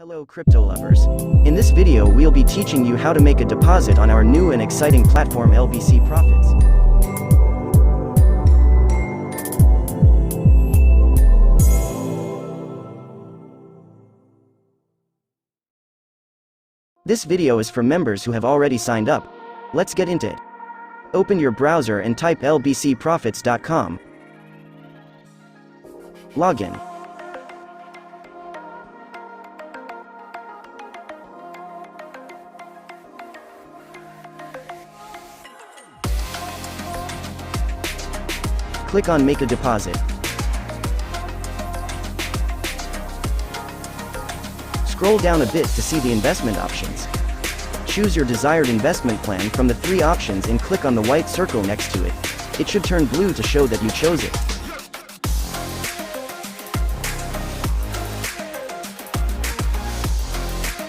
Hello crypto lovers. In this video we'll be teaching you how to make a deposit on our new and exciting platform LBC Profits. This video is for members who have already signed up. Let's get into it. Open your browser and type lbcprofits.com. Login. Click on Make a Deposit. Scroll down a bit to see the investment options. Choose your desired investment plan from the three options and click on the white circle next to it. It should turn blue to show that you chose it.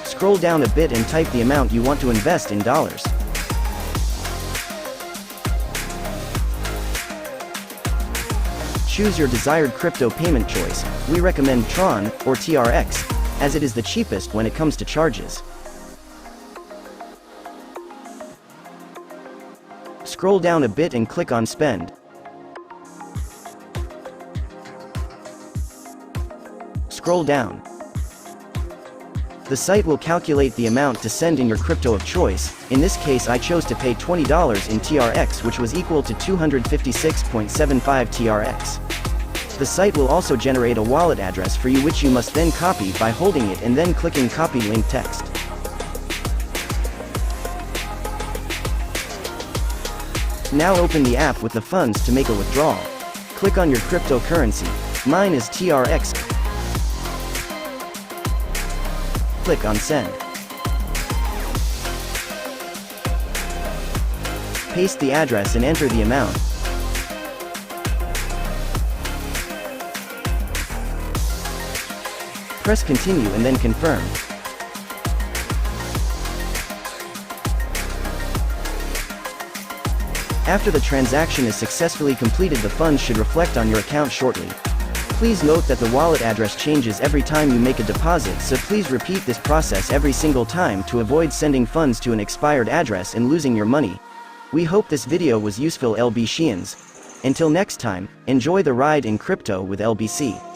Scroll down a bit and type the amount you want to invest in dollars. Choose your desired crypto payment choice. We recommend Tron, or TRX, as it is the cheapest when it comes to charges. Scroll down a bit and click on Spend. Scroll down. The site will calculate the amount to send in your crypto of choice. In this case I chose to pay $20 in TRX, which was equal to 256.75 TRX. The site will also generate a wallet address for you, which you must then copy by holding it and then clicking Copy Link Text. Now open the app with the funds to make a withdrawal. Click on your cryptocurrency. Mine is TRX. Click on Send. Paste the address and enter the amount. Press Continue and then Confirm. After the transaction is successfully completed, the funds should reflect on your account shortly. Please note that the wallet address changes every time you make a deposit, so please repeat this process every single time to avoid sending funds to an expired address and losing your money. We hope this video was useful, LBCians. Until next time, enjoy the ride in crypto with LBC.